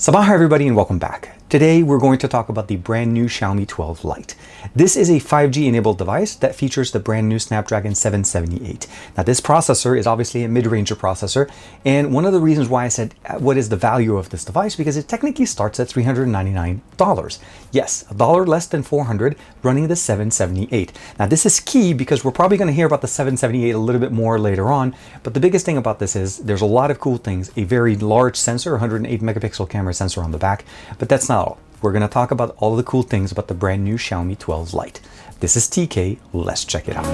Sabah everybody and welcome back. Today we're going to talk about the brand new Xiaomi 12 Lite. This is a 5G enabled device that features the brand new Snapdragon 778. Now this processor is obviously a mid-ranger processor, and one of the reasons why I said what is the value of this device, because it technically starts at $399. Yes, a dollar less than $400 running the 778. Now this is key because we're probably going to hear about the 778 a little bit more later on, but the biggest thing about this is there's a lot of cool things. A very large sensor, 108 megapixel camera sensor on the back, but that's not all. We're going to talk about all of the cool things about the brand new Xiaomi 12 Lite. This is TK, let's check it out.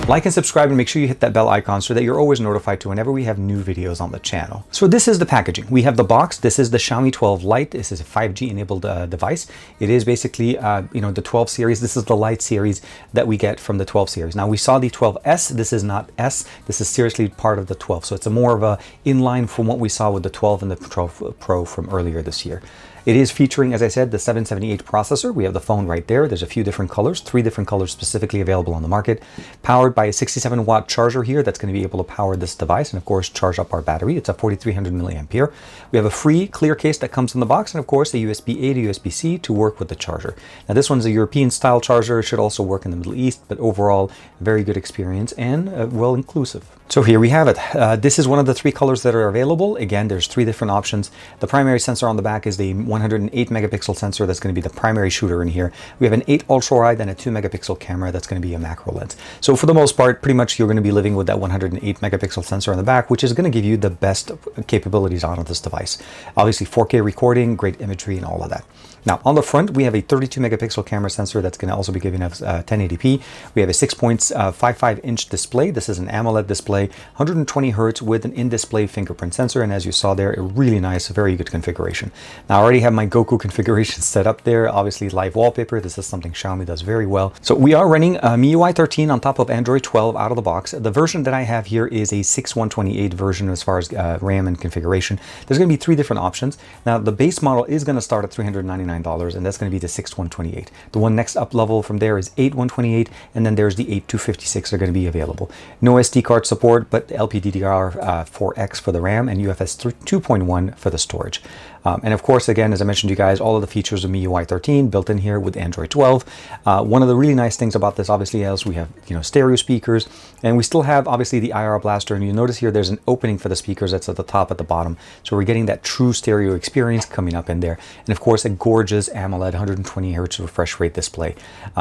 Like and subscribe and make sure you hit that bell icon so that you're always notified to whenever we have new videos on the channel. So this is the packaging. We have the box. This is the Xiaomi 12 Lite. This is a 5G enabled device. It is basically, the 12 series. This is the Lite series that we get from the 12 series. Now we saw the 12S. This is not S. This is seriously part of the 12. So it's a more of a inline from what we saw with the 12 and the 12 Pro from earlier this year. It is featuring, as I said, the 778 processor. We have the phone right there. There's a few different colors, 3 different colors specifically available on the market. Powered by a 67-watt charger here that's going to be able to power this device and, of course, charge up our battery. It's a 4300 milliampere. We have a free clear case that comes in the box and, of course, a USB-A to USB-C to work with the charger. Now, this one's a European-style charger. It should also work in the Middle East, but overall, very good experience and well inclusive. So here we have it. This is one of the 3 colors that are available. Again, there's 3 different options. The primary sensor on the back is the 108 megapixel sensor that's going to be the primary shooter in here. We have an 8 ultra wide and a 2 megapixel camera that's going to be a macro lens. So for the most part, pretty much you're going to be living with that 108 megapixel sensor on the back, which is going to give you the best capabilities on this device. Obviously 4K recording, great imagery and all of that. Now on the front, we have a 32 megapixel camera sensor that's going to also be giving us 1080p. We have a 6.55 inch display. This is an AMOLED display, 120 hertz with an in-display fingerprint sensor. And as you saw there, a really nice, very good configuration. Now I already have my Goku configuration set up there. Obviously live wallpaper. This is something Xiaomi does very well. So we are running MIUI 13 on top of Android 12 out of the box. The version that I have here is a 6128 version as far as RAM and configuration. There's going to be 3 different options. Now the base model is going to start at $399, and that's going to be the 6128. The one next up level from there is 8128, and then there's the 8256 are going to be available. No SD card support, but LPDDR4X for the RAM and UFS 2.1 for the storage. And of course, again, as I mentioned to you guys, all of the features of MIUI 13 built in here with Android 12. One of the really nice things about this, obviously, is we have stereo speakers, and we still have obviously the IR blaster. And you notice here there's an opening for the speakers that's at the top, at the bottom. So we're getting that true stereo experience coming up in there. And of course, a gorgeous AMOLED 120 hertz refresh rate display.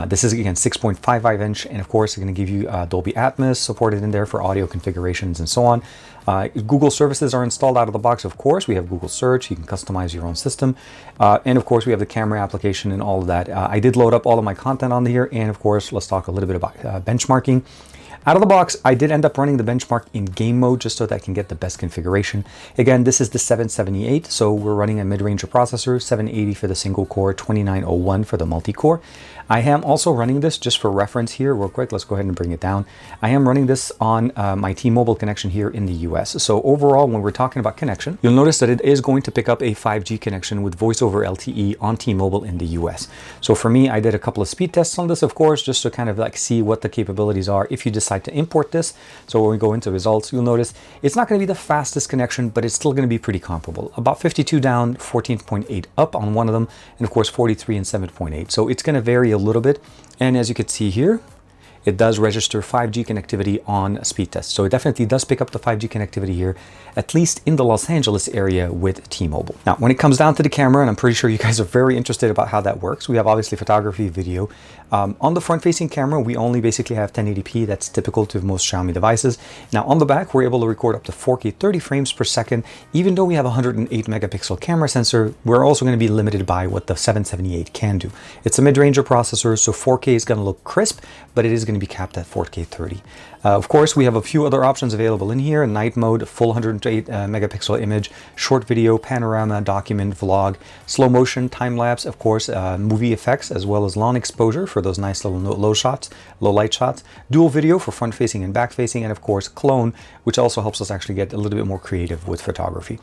This is again 6.55 inch, and of course, it's going to give you Dolby Atmos supported in there for audio configurations and so on. Google services are installed out of the box. Of course, we have Google Search. You can customize your own system. And of course, we have the camera application and all of that. I did load up all of my content on here. And of course, let's talk a little bit about benchmarking. Out of the box, I did end up running the benchmark in game mode just so that I can get the best configuration. Again, this is the 778, so we're running a mid-range processor, 780 for the single core, 2901 for the multi-core. I am also running this just for reference here real quick. Let's go ahead and bring it down. I am running this on my T-Mobile connection here in the US. So overall, when we're talking about connection, you'll notice that it is going to pick up a 5G connection with voice over LTE on T-Mobile in the US. So for me, I did a couple of speed tests on this, of course, just to kind of like see what the capabilities are if you decide to import this. So when we go into results, you'll notice it's not going to be the fastest connection, but it's still going to be pretty comparable. About 52 down, 14.8 up on one of them, and of course 43 and 7.8. So it's going to vary a little bit. And as you can see here, it does register 5G connectivity on speed test. So it definitely does pick up the 5G connectivity here, at least in the Los Angeles area with T-Mobile. Now, when it comes down to the camera, and I'm pretty sure you guys are very interested about how that works, we have obviously photography, video. On the front-facing camera, we only basically have 1080p. That's typical to most Xiaomi devices. Now, on the back, we're able to record up to 4K 30 frames per second. Even though we have a 108 megapixel camera sensor, we're also going to be limited by what the 778 can do. It's a mid-ranger processor, so 4K is going to look crisp, but it is going to be capped at 4K 30. Of course, we have a few other options available in here. Night mode, full 108 megapixel image, short video, panorama, document, vlog, slow motion, time lapse, of course, movie effects, as well as long exposure for those nice little low light shots, dual video for front facing and back facing, and of course, clone, which also helps us actually get a little bit more creative with photography.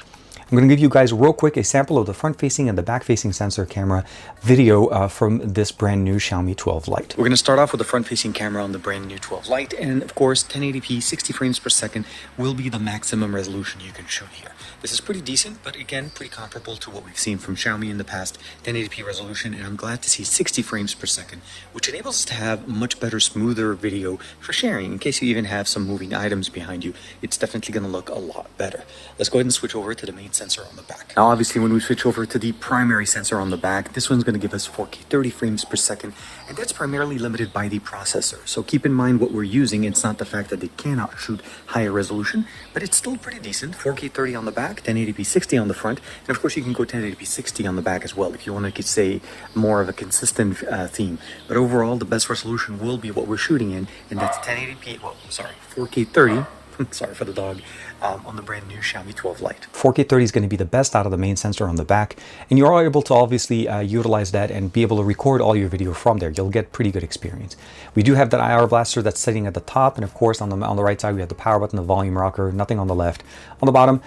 I'm going to give you guys real quick a sample of the front-facing and the back-facing sensor camera video from this brand new Xiaomi 12 Lite. We're going to start off with the front-facing camera on the brand new 12 Lite, and of course 1080p 60 frames per second will be the maximum resolution you can shoot here. This is pretty decent, but again pretty comparable to what we've seen from Xiaomi in the past, 1080p resolution, and I'm glad to see 60 frames per second, which enables us to have much better, smoother video for sharing. In case you even have some moving items behind you, it's definitely going to look a lot better. Let's go ahead and switch over to the main sensor on the back. Now obviously when we switch over to the primary sensor on the back, this one's going to give us 4K 30 frames per second, and that's primarily limited by the processor. So keep in mind what we're using. It's not the fact that they cannot shoot higher resolution, but it's still pretty decent. 4K 30 on the back, 1080p 60 on the front, and of course you can go 1080p 60 on the back as well if you want to say more of a consistent theme. But overall the best resolution will be what we're shooting in, and that's 4K 30 sorry for the dog, on the brand new Xiaomi 12 Lite. 4K 30 is going to be the best out of the main sensor on the back, and you're able to obviously utilize that and be able to record all your video from there. You'll get pretty good experience. We do have that IR blaster that's sitting at the top, and of course on the right side we have the power button, the volume rocker, nothing on the left. On the bottom,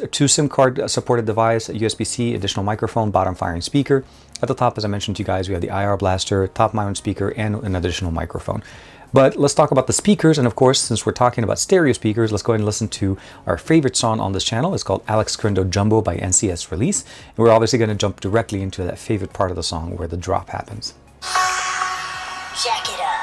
2 SIM card supported device, USB-C, additional microphone, bottom firing speaker. At the top, as I mentioned to you guys, we have the IR blaster, top mount speaker, and an additional microphone. But let's talk about the speakers, and of course, since we're talking about stereo speakers, let's go ahead and listen to our favorite song on this channel. It's called Alex Crindo Jumbo by NCS Release, and we're obviously going to jump directly into that favorite part of the song where the drop happens. Jack it up.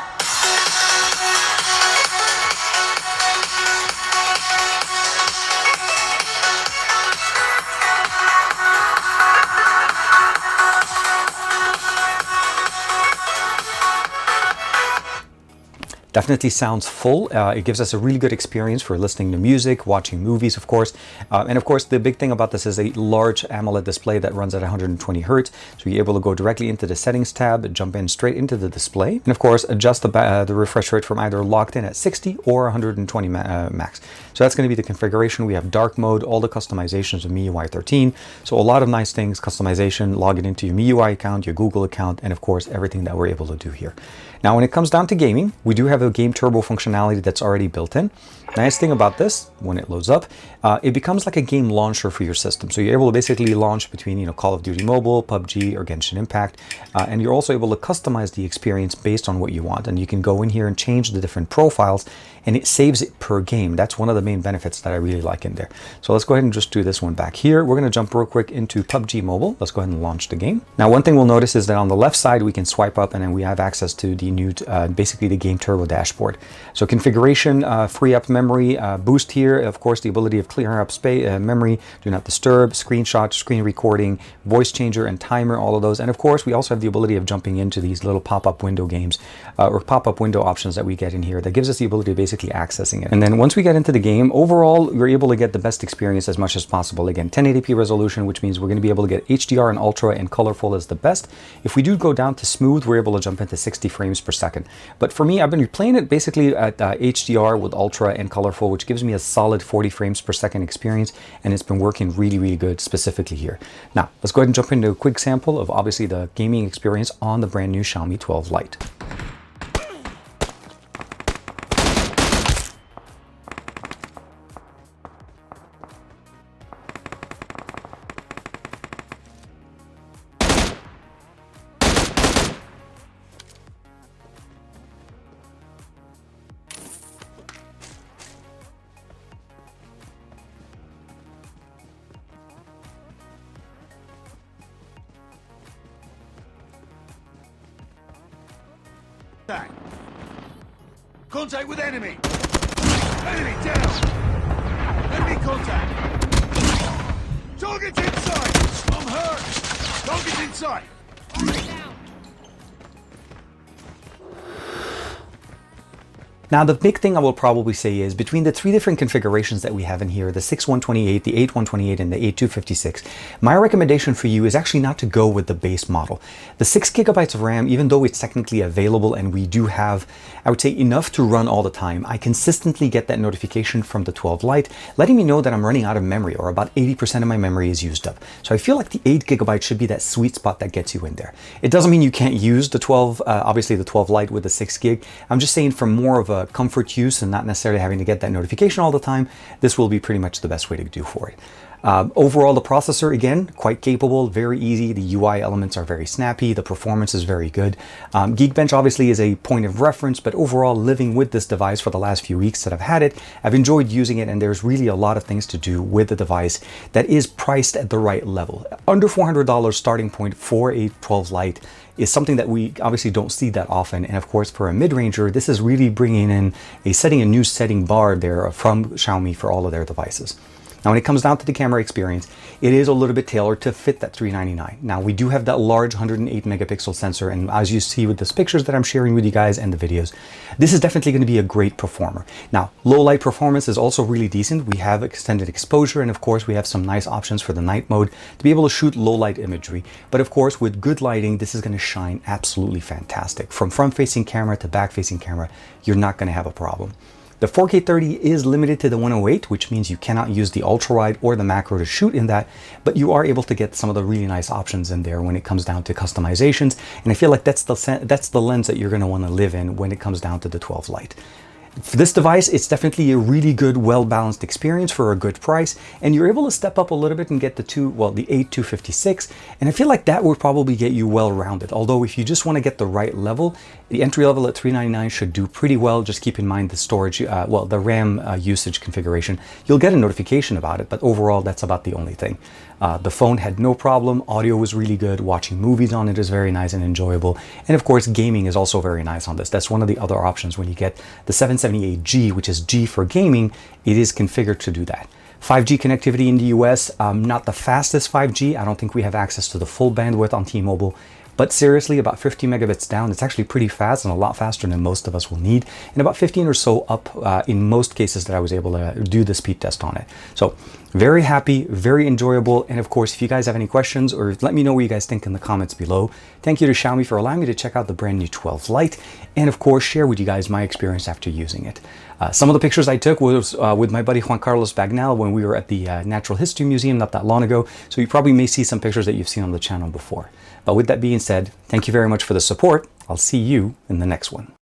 Definitely sounds full. It gives us a really good experience for listening to music, watching movies, of course. And of course, the big thing about this is a large AMOLED display that runs at 120 Hertz. So you're able to go directly into the settings tab, jump in straight into the display, and of course, adjust the refresh rate from either locked in at 60 or 120 max. So that's going to be the configuration. We have dark mode, all the customizations of MIUI 13. So a lot of nice things, customization, logging into your MIUI account, your Google account, and of course, everything that we're able to do here. Now, when it comes down to gaming, we do have a game turbo functionality that's already built in. Nice thing about this, when it loads up, it becomes like a game launcher for your system. So you're able to basically launch between, Call of Duty Mobile, PUBG, or Genshin Impact, and you're also able to customize the experience based on what you want. And you can go in here and change the different profiles, and it saves it per game. That's one of the main benefits that I really like in there. So let's go ahead and just do this one back here. We're going to jump real quick into Pubg Mobile. Let's go ahead and launch the game. Now, one thing we'll notice is that on the left side, we can swipe up, and then we have access to the new, basically the game turbo dashboard. So configuration, free up memory, boost here, of course, the ability of clearing up space, memory, do not disturb, screenshot, screen recording, voice changer, and timer, all of those. And of course, we also have the ability of jumping into these little pop-up window games or pop-up window options that we get in here that gives us the ability of basically accessing it. And then once we get into the game, overall, we're able to get the best experience as much as possible. Again, 1080p resolution, which means we're going to be able to get HDR and ultra and colorful as the best. If we do go down to smooth, we're able to jump into 60 frames per second. But for me, I've been playing it basically at HDR with ultra and colorful, which gives me a solid 40 frames per second experience, and it's been working really, really good specifically here. Now, let's go ahead and jump into a quick sample of obviously the gaming experience on the brand new Xiaomi 12 Lite. Contact with enemy! Enemy down! Enemy contact! Target's inside! I'm hurt! Target's inside! Now, the big thing I will probably say is between the 3 different configurations that we have in here, the 6128, the 8128, and the 8256, my recommendation for you is actually not to go with the base model. The 6 gigabytes of RAM, even though it's technically available and we do have, I would say, enough to run all the time, I consistently get that notification from the 12 Lite letting me know that I'm running out of memory, or about 80% of my memory is used up. So I feel like the 8 gigabytes should be that sweet spot that gets you in there. It doesn't mean you can't use the 12, obviously the 12 Lite with the 6 gig. I'm just saying for more of a comfort use and not necessarily having to get that notification all the time, this will be pretty much the best way to do for it. Overall, the processor, again, quite capable, very easy. The UI elements are very snappy. The performance is very good. Geekbench obviously is a point of reference, but overall, living with this device for the last few weeks that I've had it, I've enjoyed using it, and there's really a lot of things to do with the device that is priced at the right level. Under $400 starting point for a 12 Lite is something that we obviously don't see that often. And of course, for a mid-ranger, this is really bringing in a new setting bar there from Xiaomi for all of their devices. Now, when it comes down to the camera experience, it is a little bit tailored to fit that $399. Now, we do have that large 108 megapixel sensor, and as you see with the pictures that I'm sharing with you guys and the videos, this is definitely going to be a great performer. Now, low light performance is also really decent. We have extended exposure, and of course, we have some nice options for the night mode to be able to shoot low light imagery. But of course, with good lighting, this is going to shine absolutely fantastic. From front-facing camera to back-facing camera, you're not going to have a problem. The 4K 30 is limited to the 108, which means you cannot use the ultra wide or the macro to shoot in that, but you are able to get some of the really nice options in there when it comes down to customizations. And I feel like that's the lens that you're going to want to live in when it comes down to the 12 Lite. For this device, it's definitely a really good, well-balanced experience for a good price, and you're able to step up a little bit and get the 8256, and I feel like that would probably get you well-rounded. Although if you just want to get the right level, the entry level at $399 should do pretty well. Just keep in mind the storage, the RAM usage configuration. You'll get a notification about it, but overall, that's about the only thing. The phone had no problem. Audio was really good. Watching movies on it is very nice and enjoyable. And of course, gaming is also very nice on this. That's one of the other options when you get the 778G, which is G for gaming. It is configured to do that. 5G connectivity in the US, not the fastest 5G. I don't think we have access to the full bandwidth on T-Mobile. But seriously, about 50 megabits down, it's actually pretty fast and a lot faster than most of us will need. And about 15 or so up in most cases that I was able to do the speed test on it. So very happy, very enjoyable. And of course, if you guys have any questions, or let me know what you guys think in the comments below. Thank you to Xiaomi for allowing me to check out the brand new 12 Lite. And of course, share with you guys my experience after using it. Some of the pictures I took was with my buddy Juan Carlos Bagnell when we were at the Natural History Museum not that long ago. So you probably may see some pictures that you've seen on the channel before. But with that being said, thank you very much for the support. I'll see you in the next one.